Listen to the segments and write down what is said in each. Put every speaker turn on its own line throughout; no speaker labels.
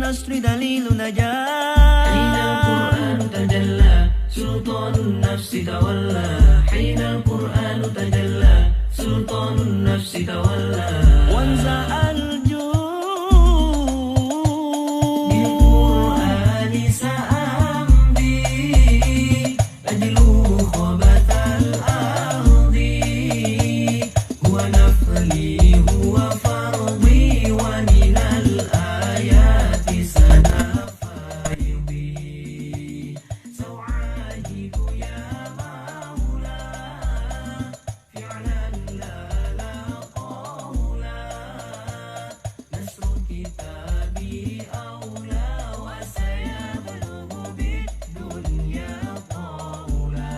النصر دليل نجاة.
حين القرآن تجلى سلطان النفس تولى. حين القرآن تجلى سلطان النفس تولى.
وانزع الجود
بالقرآن سأمضي أجلو خبث الأرض. هو نفلي هو فرضي ومن الآيات سنفيضي. سأعاهد يا مولا فعلا لا لا قولا. نشر كتابي أولى وسيبلغ بالدنيا طولا.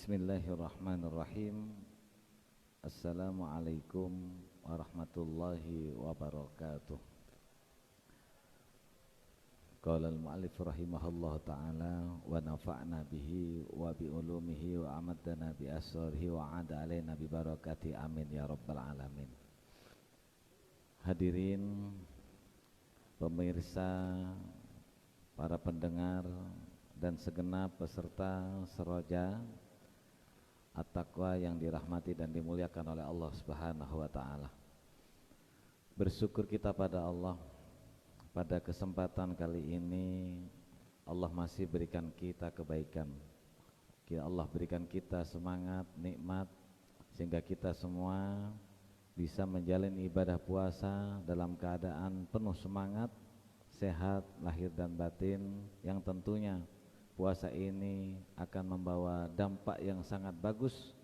Bismillahirrahmanirrahim. Assalamualaikum warahmatullahi wabarakatuh. Qala al-mu'allif rahimahullah ta'ala wa nafa'na bihi wa bi ulumihi wa amadana bi asrarihi wa ada alaina bi barakati amin ya rabbal alamin. Hadirin pemirsa, para pendengar dan segenap peserta Seroja At-Taqwa yang dirahmati dan dimuliakan oleh Allah Subhanahu wa taala. Bersyukur kita pada Allah, pada kesempatan kali ini Allah masih berikan kita kebaikan. Allah berikan kita semangat, nikmat, sehingga kita semua bisa menjalani ibadah puasa dalam keadaan penuh semangat, sehat lahir dan batin, yang tentunya puasa ini akan membawa dampak yang sangat bagus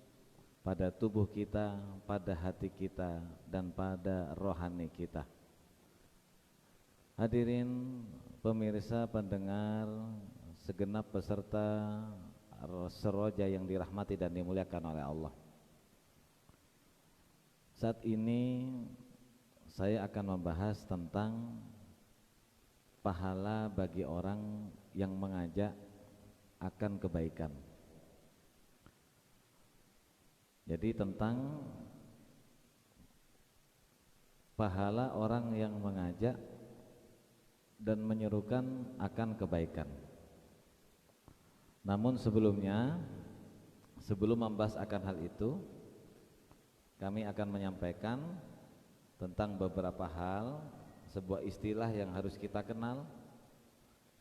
pada tubuh kita, pada hati kita, dan pada rohani kita. Hadirin pemirsa, pendengar, segenap peserta Seroja yang dirahmati dan dimuliakan oleh Allah. Saat ini saya akan membahas tentang pahala bagi orang yang mengajak akan kebaikan. Jadi tentang pahala orang yang mengajak dan menyerukan akan kebaikan. Namun sebelumnya, sebelum membahas akan hal itu, kami akan menyampaikan tentang beberapa hal, sebuah istilah yang harus kita kenal,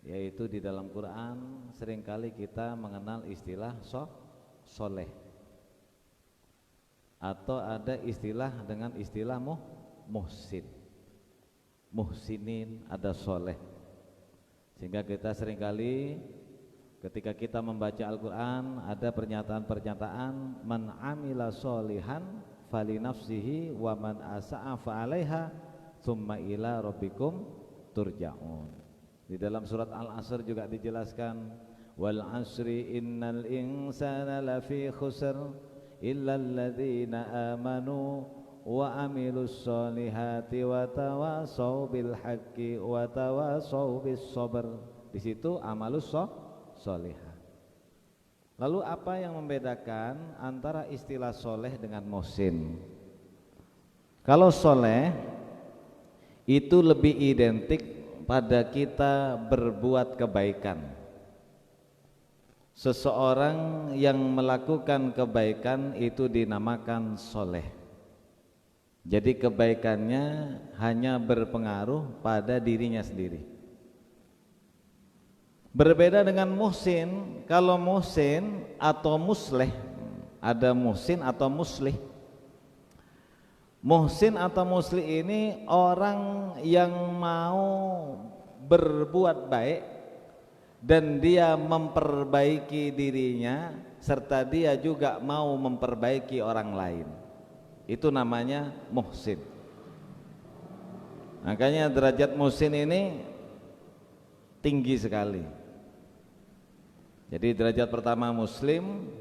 yaitu di dalam Quran seringkali kita mengenal istilah soleh, atau ada istilah dengan istilah muhsin, muhsinin, ada soleh. Sehingga kita seringkali ketika kita membaca Al-Quran ada pernyataan-pernyataan man amila solihan fali nafsihi wa man asa'a fa'alaiha thumma ila rabbikum turja'un. Di dalam surat Al-Asr juga dijelaskan wal asri innal insana lafi khusr illa alladzina amanu wa amilus solihati wa tawasaw bil haqqi wa tawasaw bis sabr. Di situ amalus solihah. Lalu apa yang membedakan antara istilah soleh dengan muhsin? Kalau soleh itu lebih identik pada kita berbuat kebaikan. Seseorang yang melakukan kebaikan itu dinamakan soleh. Jadi kebaikannya hanya berpengaruh pada dirinya sendiri. Berbeda dengan muhsin. Kalau muhsin atau musleh, ada muhsin atau muslih. Muhsin atau muslih ini orang yang mau berbuat baik dan dia memperbaiki dirinya, serta dia juga mau memperbaiki orang lain. Itu namanya muhsin. Makanya derajat muhsin ini tinggi sekali. Jadi derajat pertama muslim,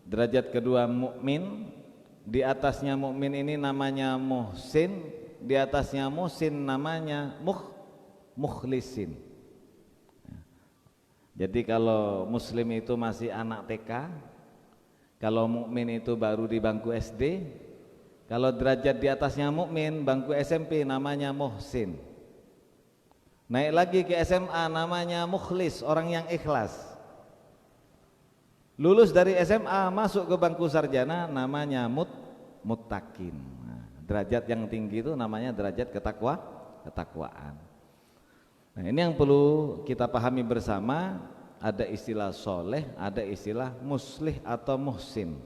derajat kedua mukmin, di atasnya mukmin ini namanya muhsin, di atasnya muhsin namanya mukhlisin. Jadi kalau muslim itu masih anak TK, kalau mukmin itu baru di bangku SD, kalau derajat di atasnya mukmin bangku SMP namanya muhsin. Naik lagi ke SMA namanya mukhlis, orang yang ikhlas. Lulus dari SMA masuk ke bangku sarjana namanya muttaqin. Nah, derajat yang tinggi itu namanya derajat ketakwaan. Nah, ini yang perlu kita pahami bersama. Ada istilah soleh, ada istilah muslih atau muhsin.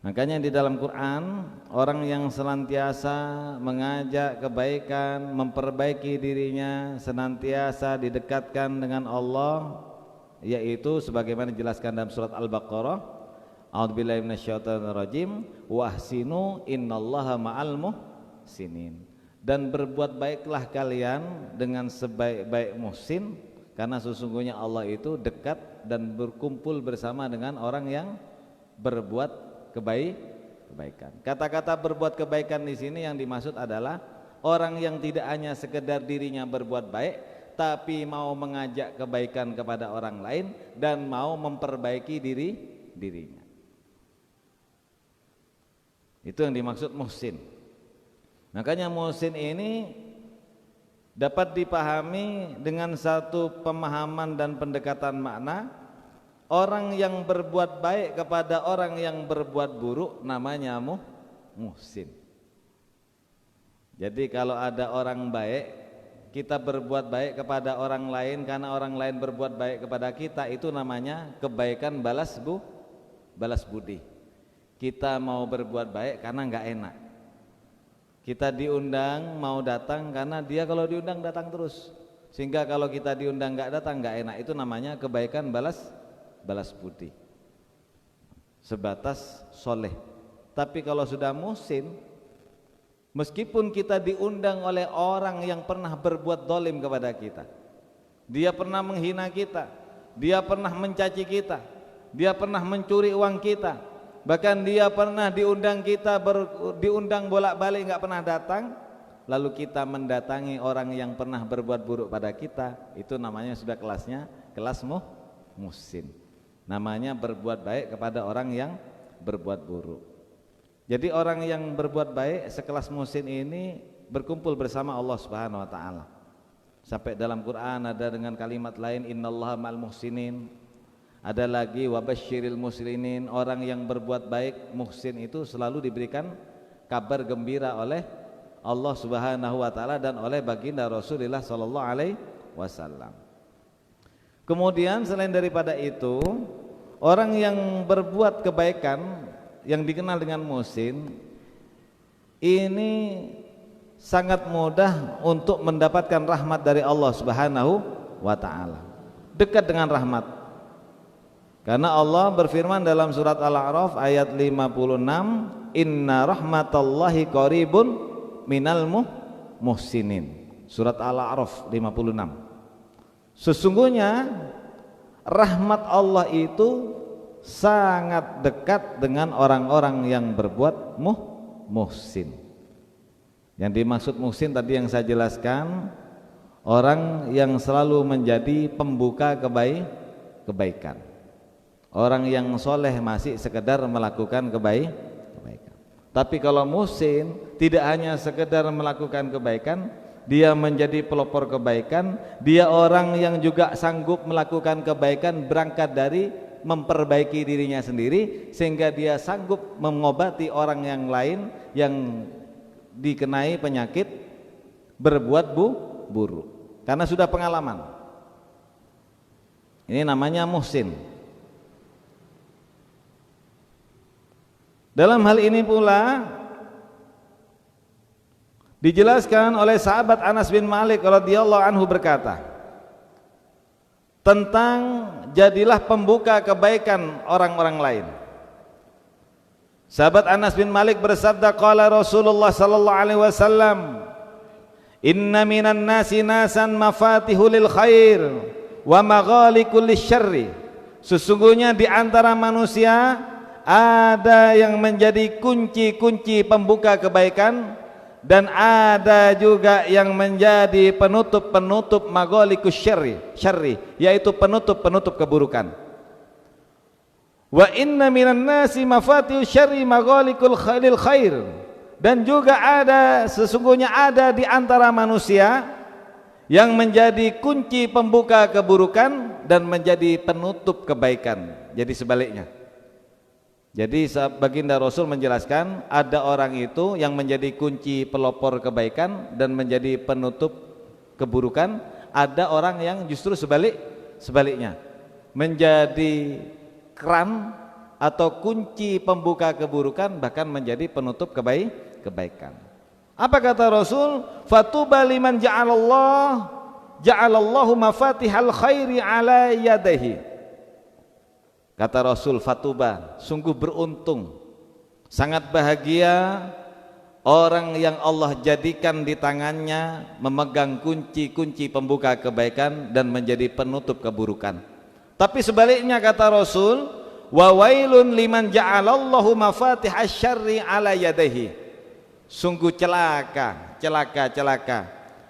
Makanya di dalam Quran, orang yang senantiasa mengajak kebaikan, memperbaiki dirinya, senantiasa didekatkan dengan Allah, yaitu sebagaimana dijelaskan dalam surat Al-Baqarah, a'udzubillahi minasyaitonirrajim, wa ahsinu innallaha ma'al muhsinin. Dan berbuat baiklah kalian dengan sebaik-baik muhsin, karena sesungguhnya Allah itu dekat dan berkumpul bersama dengan orang yang berbuat kebaikan. Kata-kata berbuat kebaikan di sini yang dimaksud adalah orang yang tidak hanya sekedar dirinya berbuat baik, tapi mau mengajak kebaikan kepada orang lain dan mau memperbaiki dirinya. Itu yang dimaksud muhsin. Makanya muhsin ini dapat dipahami dengan satu pemahaman dan pendekatan makna. Orang yang berbuat baik kepada orang yang berbuat buruk namanya muhsin. Jadi kalau ada orang baik, kita berbuat baik kepada orang lain karena orang lain berbuat baik kepada kita, itu namanya kebaikan balas budi. Kita mau berbuat baik karena nggak enak. Kita diundang mau datang karena dia kalau diundang datang terus. Sehingga kalau kita diundang nggak datang nggak enak. Itu namanya kebaikan balas budi. Sebatas soleh. Tapi kalau sudah muhsin, meskipun kita diundang oleh orang yang pernah berbuat dolim kepada kita, dia pernah menghina kita, dia pernah mencaci kita, dia pernah mencuri uang kita, bahkan dia pernah diundang diundang bolak-balik nggak pernah datang, lalu kita mendatangi orang yang pernah berbuat buruk pada kita, itu namanya sudah kelas muhsin. Namanya berbuat baik kepada orang yang berbuat buruk. Jadi orang yang berbuat baik sekelas muhsin ini berkumpul bersama Allah Subhanahu wa taala. Sampai dalam Quran ada dengan kalimat lain innallaha ma'al muhsinin. Ada lagi wabasyiril muslimin, orang yang berbuat baik muhsin itu selalu diberikan kabar gembira oleh Allah Subhanahu wa taala dan oleh baginda Rasulullah sallallahu alaihi wasallam. Kemudian selain daripada itu, orang yang berbuat kebaikan yang dikenal dengan muhsin ini sangat mudah untuk mendapatkan rahmat dari Allah Subhanahu wa taala. Dekat dengan rahmat. Karena Allah berfirman dalam surat Al-A'raf ayat 56, "Inna rahmatallahi qaribun minal muhsinin." Surat Al-A'raf 56. Sesungguhnya rahmat Allah itu sangat dekat dengan orang-orang yang berbuat muhsin. Yang dimaksud muhsin tadi yang saya jelaskan, orang yang selalu menjadi pembuka kebaikan. Orang yang soleh masih sekedar melakukan kebaikan. Tapi kalau muhsin tidak hanya sekedar melakukan kebaikan, dia menjadi pelopor kebaikan, dia orang yang juga sanggup melakukan kebaikan berangkat dari memperbaiki dirinya sendiri, sehingga dia sanggup mengobati orang yang lain yang dikenai penyakit berbuat buruk karena sudah pengalaman. Ini namanya muhsin. Dalam hal ini pula dijelaskan oleh sahabat Anas bin Malik radhiyallahu anhu berkata tentang jadilah pembuka kebaikan orang-orang lain. Sahabat Anas bin Malik bersabda, qala Rasulullah sallallahu alaihi wasallam, inna minan nasi nasan mafatihul lil khair wa maghalikul lisyarri. Sesungguhnya di antara manusia ada yang menjadi kunci-kunci pembuka kebaikan dan ada juga yang menjadi penutup-penutup maghalikus syarri, yaitu penutup-penutup keburukan. Wa inna minan nasi mafatihus syarri maghalikul khair. Dan juga sesungguhnya ada di antara manusia yang menjadi kunci pembuka keburukan dan menjadi penutup kebaikan. Jadi sebaliknya. Jadi baginda Rasul menjelaskan ada orang itu yang menjadi kunci pelopor kebaikan dan menjadi penutup keburukan, ada orang yang justru sebaliknya menjadi keran atau kunci pembuka keburukan bahkan menjadi penutup kebaikan. Apa kata Rasul? Fatuba liman ja'alallahu mafatihal khairi ala yadayhi. Kata Rasul, fatuba, sungguh beruntung, sangat bahagia orang yang Allah jadikan di tangannya memegang kunci-kunci pembuka kebaikan dan menjadi penutup keburukan. Tapi sebaliknya kata Rasul, wa wailun liman ja'alallahu mafatihasy syarri ala yadayhi. Sungguh celaka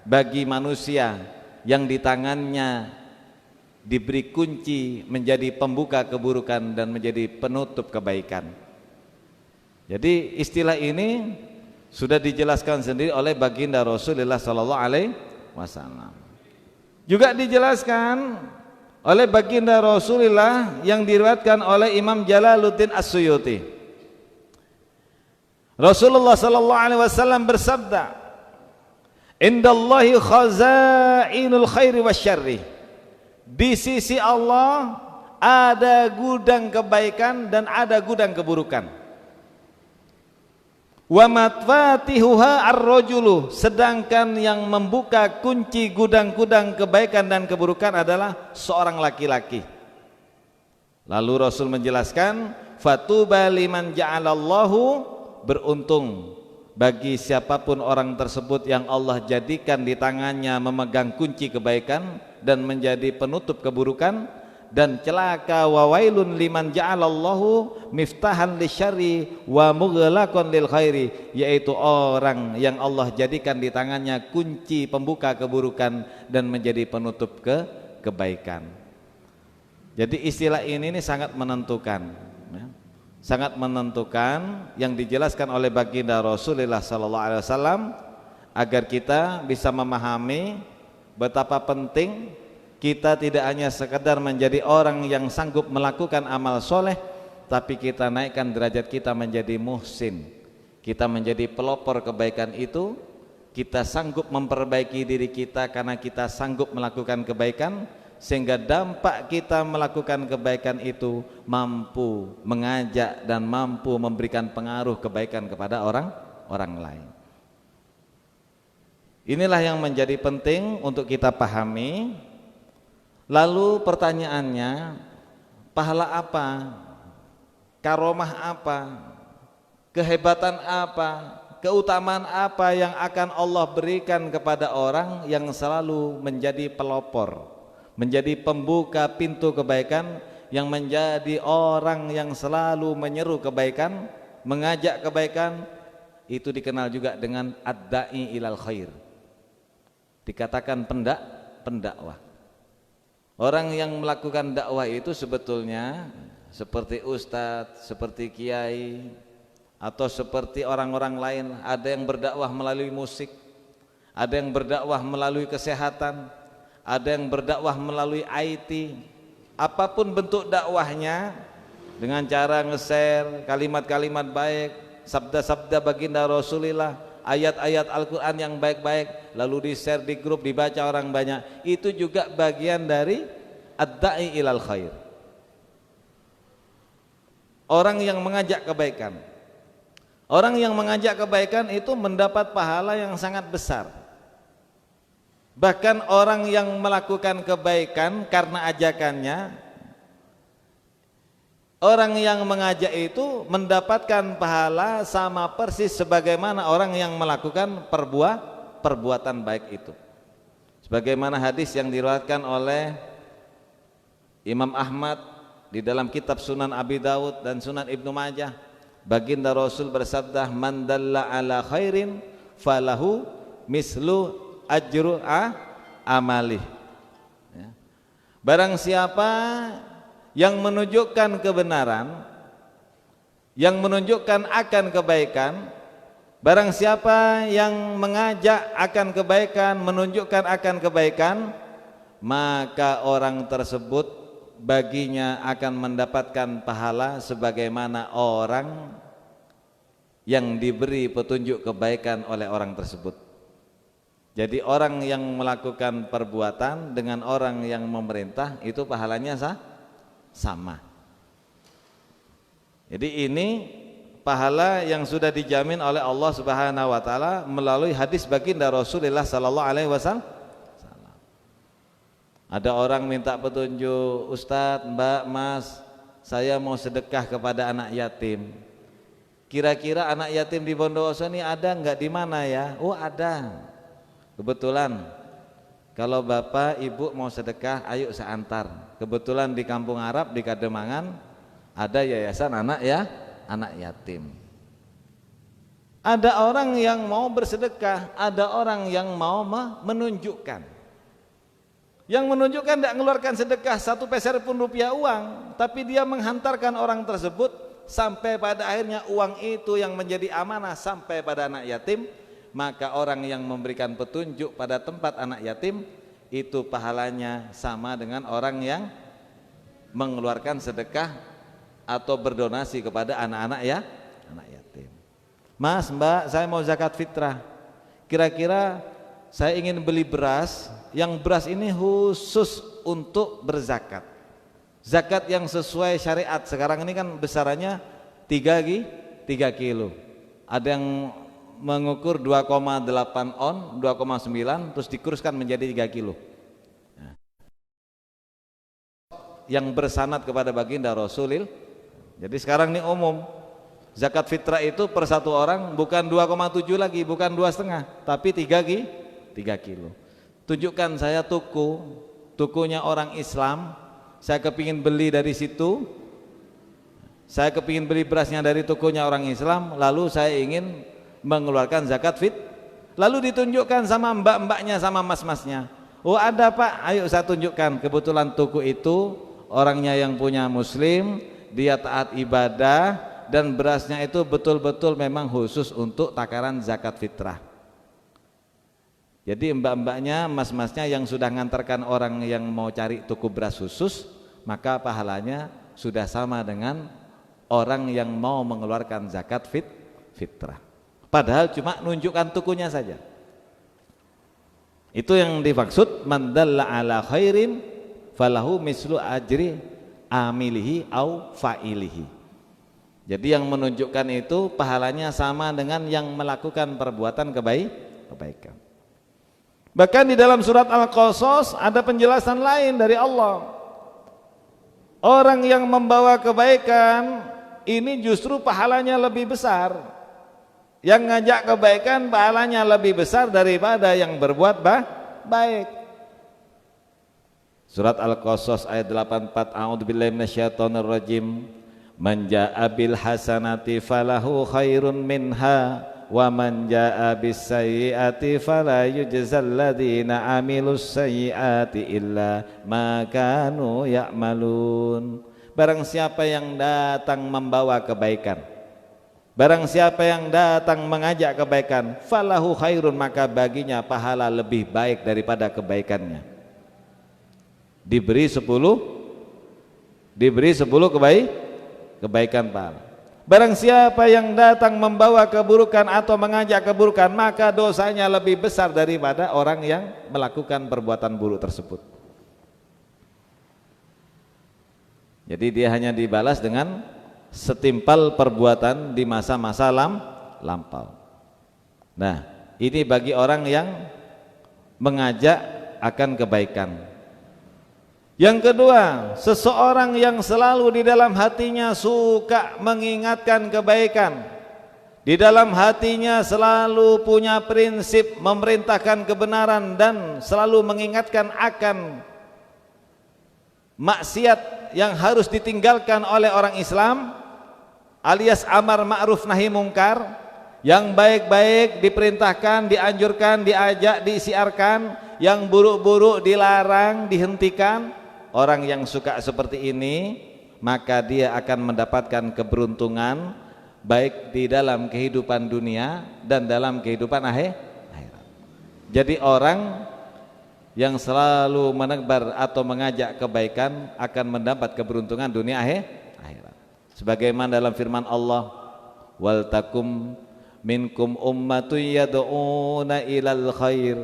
bagi manusia yang di tangannya diberi kunci menjadi pembuka keburukan dan menjadi penutup kebaikan. Jadi istilah ini sudah dijelaskan sendiri oleh baginda Rasulullah sallallahu alaihi wasallam. Juga dijelaskan oleh baginda Rasulullah yang diriwayatkan oleh Imam Jalaluddin As-Suyuti. Rasulullah sallallahu alaihi wasallam bersabda, "Indallahi khazainul khairi wasyarri." Di sisi Allah ada gudang kebaikan dan ada gudang keburukan. Wa matfatihuha ar-rajulu, sedangkan yang membuka kunci gudang-gudang kebaikan dan keburukan adalah seorang laki-laki. Lalu Rasul menjelaskan, fatuba liman ja'alallahu, beruntung bagi siapapun orang tersebut yang Allah jadikan di tangannya memegang kunci kebaikan dan menjadi penutup keburukan. Dan celaka wa wailun liman ja'alallahu miftahan lisyarri wa mughlaqan lil khairi, yaitu orang yang Allah jadikan di tangannya kunci pembuka keburukan dan menjadi penutup kebaikan. Jadi istilah ini sangat menentukan, ya. Sangat menentukan yang dijelaskan oleh baginda Rasulullah sallallahu alaihi wasallam agar kita bisa memahami betapa penting kita tidak hanya sekedar menjadi orang yang sanggup melakukan amal soleh, tapi kita naikkan derajat kita menjadi muhsin. Kita menjadi pelopor kebaikan itu. Kita sanggup memperbaiki diri kita karena kita sanggup melakukan kebaikan, sehingga dampak kita melakukan kebaikan itu mampu mengajak dan mampu memberikan pengaruh kebaikan kepada orang lain. Inilah yang menjadi penting untuk kita pahami. Lalu pertanyaannya, pahala apa, karomah apa, kehebatan apa, keutamaan apa yang akan Allah berikan kepada orang yang selalu menjadi pelopor, menjadi pembuka pintu kebaikan, yang menjadi orang yang selalu menyeru kebaikan, mengajak kebaikan. Itu dikenal juga dengan ad-da'i ilal khair, dikatakan pendakwah. Orang yang melakukan dakwah itu sebetulnya seperti ustadz, seperti kiai, atau seperti orang-orang lain. Ada yang berdakwah melalui musik, ada yang berdakwah melalui kesehatan, ada yang berdakwah melalui IT. Apapun bentuk dakwahnya, dengan cara nge-share kalimat-kalimat baik, sabda-sabda baginda Rasulullah, ayat-ayat Al-Quran yang baik-baik, lalu di-share di grup, dibaca orang banyak. Itu juga bagian dari ad-da'i ilal khair, orang yang mengajak kebaikan. Orang yang mengajak kebaikan itu mendapat pahala yang sangat besar. Bahkan orang yang melakukan kebaikan karena ajakannya, orang yang mengajak itu mendapatkan pahala sama persis sebagaimana orang yang melakukan perbuatan baik itu. Sebagaimana hadis yang diriwayatkan oleh Imam Ahmad di dalam kitab Sunan Abi Dawud dan Sunan Ibnu Majah, baginda Rasul bersabda, man dalla ala khairin falahu mislu ajru amalih. Ya. Barang siapa yang menunjukkan kebenaran, yang menunjukkan akan kebaikan, barang siapa yang mengajak akan kebaikan, menunjukkan akan kebaikan, maka orang tersebut baginya akan mendapatkan pahala sebagaimana orang yang diberi petunjuk kebaikan oleh orang tersebut. Jadi orang yang melakukan perbuatan dengan orang yang memerintah itu pahalanya sama. Jadi ini pahala yang sudah dijamin oleh Allah Subhanahu wa taala melalui hadis baginda Rasulullah sallallahu alaihi wasallam. Ada orang minta petunjuk, Ustadz, Mbak, Mas, saya mau sedekah kepada anak yatim. Kira-kira anak yatim di Bondowoso ini ada nggak di mana ya? Oh ada. Kebetulan kalau bapak ibu mau sedekah, ayo saya antar. Kebetulan di Kampung Arab di Kademangan ada yayasan anak yatim. Ada orang yang mau bersedekah, ada orang yang mau menunjukkan. Yang menunjukkan tidak mengeluarkan sedekah 1 peser pun rupiah uang, tapi dia menghantarkan orang tersebut sampai pada akhirnya uang itu yang menjadi amanah sampai pada anak yatim. Maka orang yang memberikan petunjuk pada tempat anak yatim itu pahalanya sama dengan orang yang mengeluarkan sedekah atau berdonasi kepada anak-anak anak yatim. Mas, Mbak, saya mau zakat fitrah. Kira-kira saya ingin beli beras, yang beras ini khusus untuk berzakat. Zakat yang sesuai syariat. Sekarang ini kan besarannya 3 kilo. Ada yang mengukur 2,8 on, 2,9 terus dikuruskan menjadi 3 kilo. Yang bersanad kepada baginda Rasulil. Jadi sekarang ini umum. Zakat fitrah itu per satu orang bukan 2,7 lagi, bukan 2,5, tapi 3 kilo. Tunjukkan saya tukunya orang Islam, saya kepingin beli dari situ, saya kepingin beli berasnya dari tukunya orang Islam, lalu saya ingin mengeluarkan zakat lalu ditunjukkan sama mbak-mbaknya sama mas-masnya. Oh ada Pak, ayo saya tunjukkan. Kebetulan tuku itu orangnya yang punya muslim, dia taat ibadah, dan berasnya itu betul-betul memang khusus untuk takaran zakat fitrah. Jadi mbak-mbaknya, mas-masnya yang sudah ngantarkan orang yang mau cari tuku beras khusus, maka pahalanya sudah sama dengan orang yang mau mengeluarkan zakat fitrah. Padahal cuma nunjukkan tukunya saja. Itu yang dimaksud man dalla ala khairin falahu mislu ajri amilihi au fa'ilihi. Jadi yang menunjukkan itu pahalanya sama dengan yang melakukan perbuatan kebaikan. Bahkan di dalam surat Al-Qasas ada penjelasan lain dari Allah. Orang yang membawa kebaikan ini justru pahalanya lebih besar. Yang ngajak kebaikan pahalanya lebih besar daripada yang berbuat baik. Surat Al-Qasas ayat 84, a'udzubillahi minasyaitonirrajim. Man jaa'a bil hasanati falahu khairun minha wa man jaa'a bis sayyi'ati fala yujzal ladzina amilus sayyi'ati illa ma kanu ya'malun. Barang siapa yang datang membawa kebaikan, barang siapa yang datang mengajak kebaikan, falahu khairun, maka baginya pahala lebih baik daripada kebaikannya. Diberi 10 kebaikan pahala. Barang siapa yang datang membawa keburukan atau mengajak keburukan, maka dosanya lebih besar daripada orang yang melakukan perbuatan buruk tersebut. Jadi dia hanya dibalas dengan setimpal perbuatan di masa-masa lampau. Nah, ini bagi orang yang mengajak akan kebaikan. Yang kedua, seseorang yang selalu di dalam hatinya suka mengingatkan kebaikan, di dalam hatinya selalu punya prinsip memerintahkan kebenaran dan selalu mengingatkan akan maksiat yang harus ditinggalkan oleh orang Islam, alias amar ma'ruf nahi mungkar, yang baik-baik diperintahkan, dianjurkan, diajak, disiarkan, yang buruk-buruk dilarang, dihentikan. Orang yang suka seperti ini, maka dia akan mendapatkan keberuntungan baik di dalam kehidupan dunia dan dalam kehidupan akhirat. Jadi orang yang selalu menebar atau mengajak kebaikan akan mendapat keberuntungan dunia akhirat. Sebagaimana dalam firman Allah, wal takum minkum ummatun yad'una ilal khair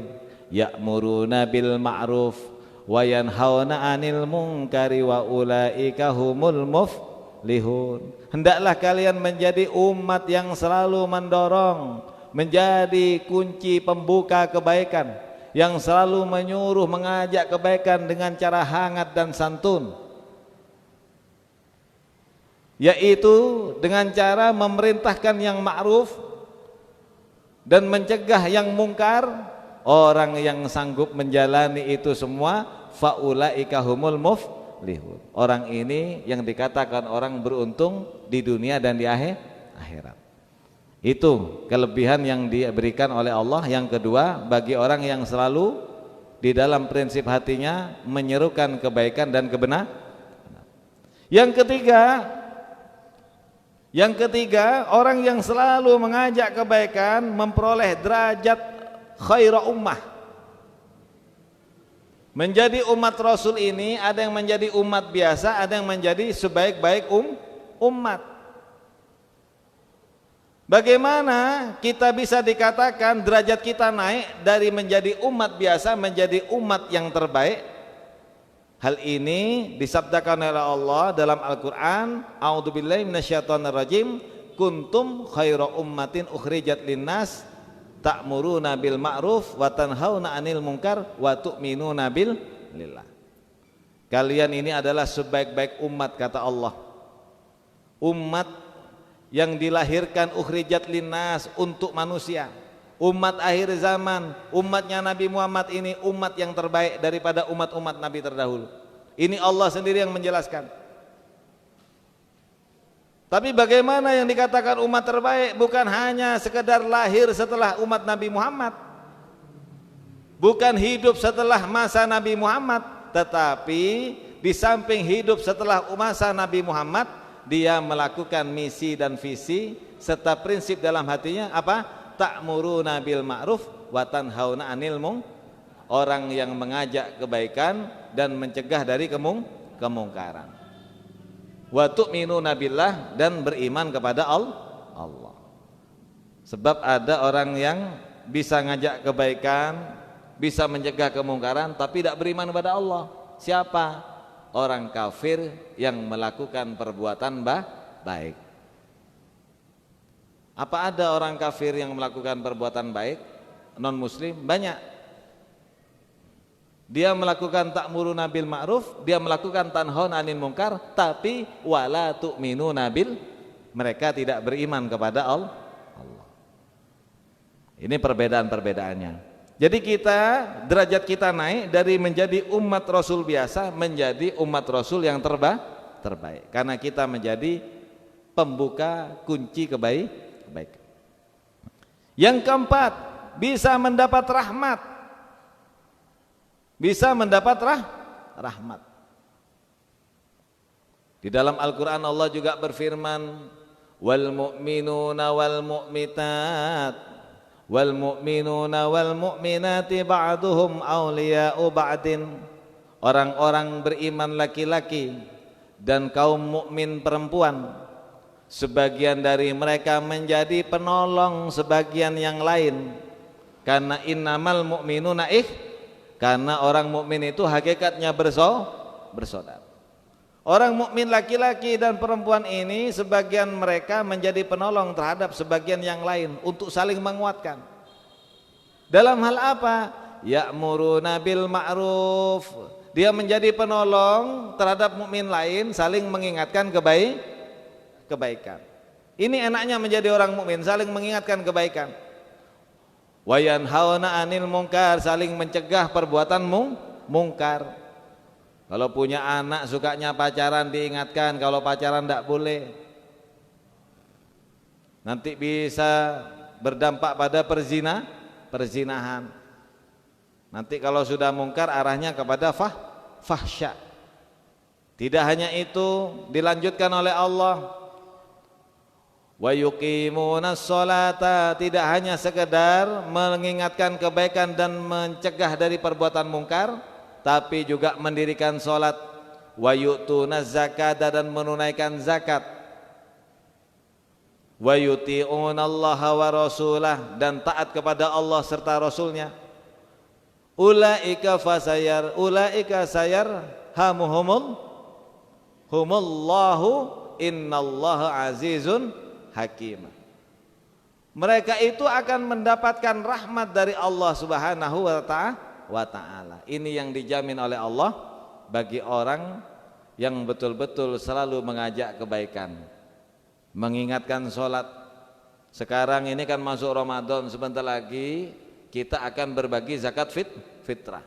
ya'muruna bil ma'ruf wa yanhauna 'anil munkari wa ulaika humul muflihun. Hendaklah kalian menjadi umat yang selalu mendorong, menjadi kunci pembuka kebaikan, yang selalu menyuruh mengajak kebaikan dengan cara hangat dan santun, yaitu dengan cara memerintahkan yang ma'ruf dan mencegah yang mungkar. Orang yang sanggup menjalani itu semua, faulaika humul muflihun. Orang ini yang dikatakan orang beruntung di dunia dan di akhirat. Itu kelebihan yang diberikan oleh Allah. Yang kedua, bagi orang yang selalu di dalam prinsip hatinya menyerukan kebaikan dan kebenaran. Yang ketiga, orang yang selalu mengajak kebaikan memperoleh derajat khaira ummah. Menjadi umat Rasul ini ada yang menjadi umat biasa, ada yang menjadi sebaik-baik umat. Bagaimana kita bisa dikatakan derajat kita naik dari menjadi umat biasa menjadi umat yang terbaik? Hal ini disabdakan oleh Allah dalam Al-Qur'an, a'udzubillahi minasyaitonirrajim, kuntum khaira ummatin ukhrijat linnas ta'muruna bil ma'ruf wa tanhauna 'anil munkar wa tu'minuna billah. Kalian ini adalah sebaik-baik umat, kata Allah. Umat yang dilahirkan ukhrijat linnas, untuk manusia. Umat akhir zaman, umatnya Nabi Muhammad ini umat yang terbaik daripada umat-umat Nabi terdahulu. Ini Allah sendiri yang menjelaskan. Tapi bagaimana yang dikatakan umat terbaik bukan hanya sekedar lahir setelah umat Nabi Muhammad, bukan hidup setelah masa Nabi Muhammad, tetapi di samping hidup setelah masa Nabi Muhammad, dia melakukan misi dan visi serta prinsip dalam hatinya apa? Ta'muruna bil ma'ruf wa tanhauna 'anil munkar. Orang yang mengajak kebaikan dan mencegah dari kemungkaran. Wa tu'minuna billah, dan beriman kepada Allah. Sebab ada orang yang bisa ngajak kebaikan, bisa mencegah kemungkaran, tapi tidak beriman kepada Allah. Siapa? Orang kafir yang melakukan perbuatan baik. Apa ada orang kafir yang melakukan perbuatan baik? Non muslim banyak. Dia melakukan ta'muruna bil ma'ruf, dia melakukan tanhauna 'anil munkar, tapi wala tu'minuna bil, mereka tidak beriman kepada Allah. Ini perbedaan-perbedaannya. Jadi derajat kita naik dari menjadi umat Rasul biasa menjadi umat Rasul yang terbaik. Karena kita menjadi pembuka kunci kebaikan. Yang keempat, bisa mendapat rahmat. Bisa mendapat rahmat. Di dalam Al-Quran Allah juga berfirman, wal mu'minuna wal mu'minat wal mu'minuna wal mu'minati ba'duhum awliya'u ba'din. Orang-orang beriman laki-laki dan kaum mukmin perempuan, sebagian dari mereka menjadi penolong sebagian yang lain. Karena innamal mu'minuna karena orang mukmin itu hakikatnya bersaudara. Orang mukmin laki-laki dan perempuan ini sebagian mereka menjadi penolong terhadap sebagian yang lain untuk saling menguatkan. Dalam hal apa? Ya'muruna bil ma'ruf. Dia menjadi penolong terhadap mukmin lain, saling mengingatkan kebaikan. Ini enaknya menjadi orang mukmin, saling mengingatkan kebaikan. Wa yanhauna 'anil munkar, saling mencegah perbuatan mungkar. Kalau punya anak sukanya pacaran, diingatkan kalau pacaran tidak boleh. Nanti bisa berdampak pada perzinahan. Nanti kalau sudah mungkar arahnya kepada fahsya. Tidak hanya itu, dilanjutkan oleh Allah, wa yuqimunas sholata, tidak hanya sekedar mengingatkan kebaikan dan mencegah dari perbuatan mungkar, tapi juga mendirikan sholat. Wa yu'tunaz zakata, dan menunaikan zakat. Wa yuti'unallaha wa rasulah, dan taat kepada Allah serta Rasulnya. Ulaika sayar humullahu innallaha azizun hakim. Mereka itu akan mendapatkan rahmat dari Allah Subhanahu wa ta'ala. Ini yang dijamin oleh Allah bagi orang yang betul-betul selalu mengajak kebaikan, mengingatkan sholat. Sekarang ini kan masuk Ramadan, sebentar lagi kita akan berbagi zakat fitrah.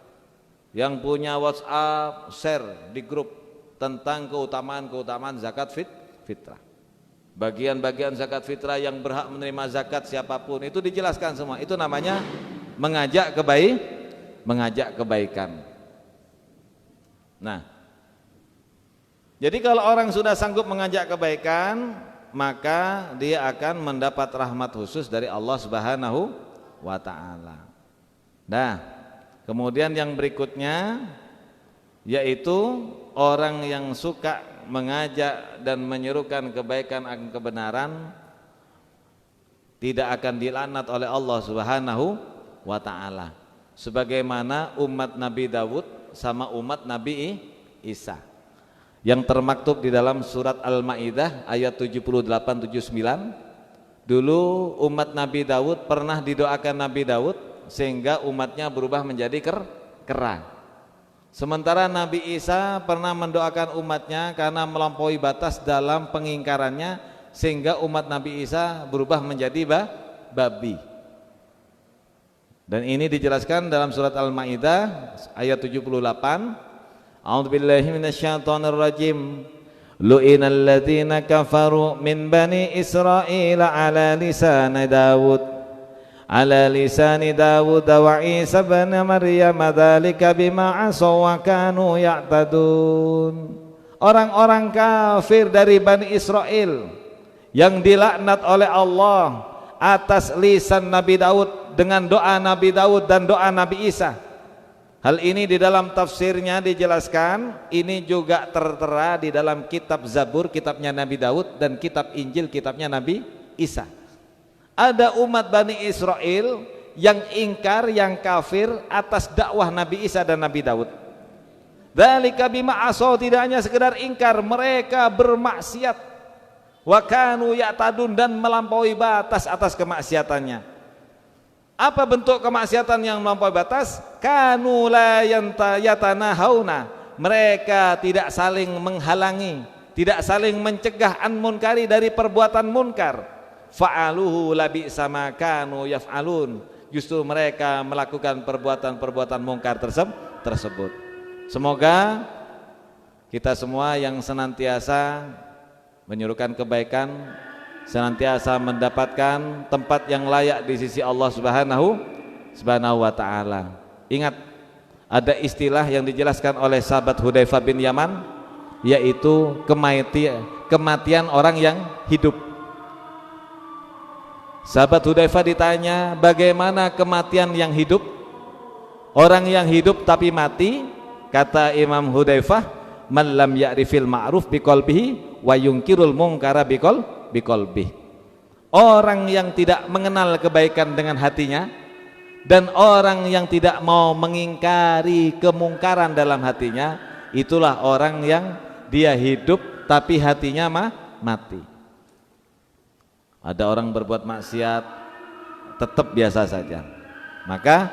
Yang punya WhatsApp, share di grup tentang keutamaan zakat fitrah. Bagian-bagian zakat fitrah yang berhak menerima zakat siapapun itu dijelaskan semua. Itu namanya mengajak kebaikan. Nah, jadi kalau orang sudah sanggup mengajak kebaikan, maka dia akan mendapat rahmat khusus dari Allah Subhanahu wa ta'ala. Nah, kemudian yang berikutnya yaitu orang yang suka mengajak dan menyerukan kebaikan akan kebenaran tidak akan dilaknat oleh Allah Subhanahu wa ta'ala, sebagaimana umat Nabi Dawud sama umat Nabi Isa yang termaktub di dalam surat Al-Maidah ayat 78-79. Dulu umat Nabi Dawud pernah didoakan Nabi Dawud sehingga umatnya berubah menjadi kera. Sementara Nabi Isa pernah mendoakan umatnya karena melampaui batas dalam pengingkarannya sehingga umat Nabi Isa berubah menjadi babi. Dan ini dijelaskan dalam surat Al-Maidah ayat 78. A'udzubillahi minasyaitonirrajim. Lu'inal ladzina kafaru min bani Israil ala lisani Dawud wa Isa ibn Maryam dzalika bima asaw wa kanu ya'tadun. Orang-orang kafir dari Bani Israel yang dilaknat oleh Allah atas lisan Nabi Daud dengan doa Nabi Daud dan doa Nabi Isa. Hal ini di dalam tafsirnya dijelaskan, ini juga tertera di dalam kitab Zabur, kitabnya Nabi Daud, dan kitab Injil, kitabnya Nabi Isa. Ada umat Bani Israel yang ingkar, yang kafir atas dakwah Nabi Isa dan Nabi Daud. Dzalika bima asaw, tidak hanya sekedar ingkar, mereka bermaksiat. Wa kanu ya'tadun, dan melampaui batas atas kemaksiatannya. Apa bentuk kemaksiatan yang melampaui batas? Kanu la yatanahawna, mereka tidak saling menghalangi, tidak saling mencegah an munkari, dari perbuatan munkar. Fa'aluhu labi sama kanu yaf'alun, justru mereka melakukan perbuatan-perbuatan munkar tersebut. Semoga kita semua yang senantiasa menyuruhkan kebaikan, senantiasa mendapatkan tempat yang layak di sisi Allah Subhanahu wa ta'ala. Ingat, ada istilah yang dijelaskan oleh sahabat Hudzaifah bin Yaman, yaitu kematian orang yang hidup. Sahabat Hudzaifah ditanya, bagaimana kematian yang hidup? Orang yang hidup tapi mati, kata Imam Hudzaifah, man lam ya'rifil ma'ruf biqalbihi wa yunkirul munkara biqalbihi. Orang yang tidak mengenal kebaikan dengan hatinya dan orang yang tidak mau mengingkari kemungkaran dalam hatinya, itulah orang yang dia hidup tapi hatinya mati. Ada orang berbuat maksiat tetap biasa saja, maka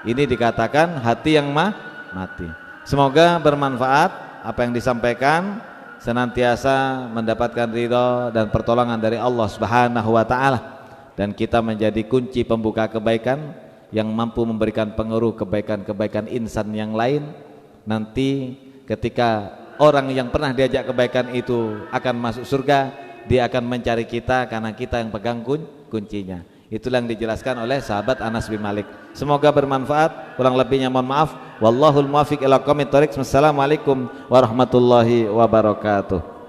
ini dikatakan hati yang mati. Semoga bermanfaat apa yang disampaikan, senantiasa mendapatkan ridho dan pertolongan dari Allah Subhanahu wa ta'ala, dan kita menjadi kunci pembuka kebaikan yang mampu memberikan pengaruh kebaikan-kebaikan insan yang lain. Nanti ketika orang yang pernah diajak kebaikan itu akan masuk surga, dia akan mencari kita karena kita yang pegang kuncinya. Itulah yang dijelaskan oleh sahabat Anas bin Malik. Semoga bermanfaat, kurang lebihnya mohon maaf. Wallahul muwaffiq ila aqwamit thoriq. Wassalamualaikum warahmatullahi wabarakatuh.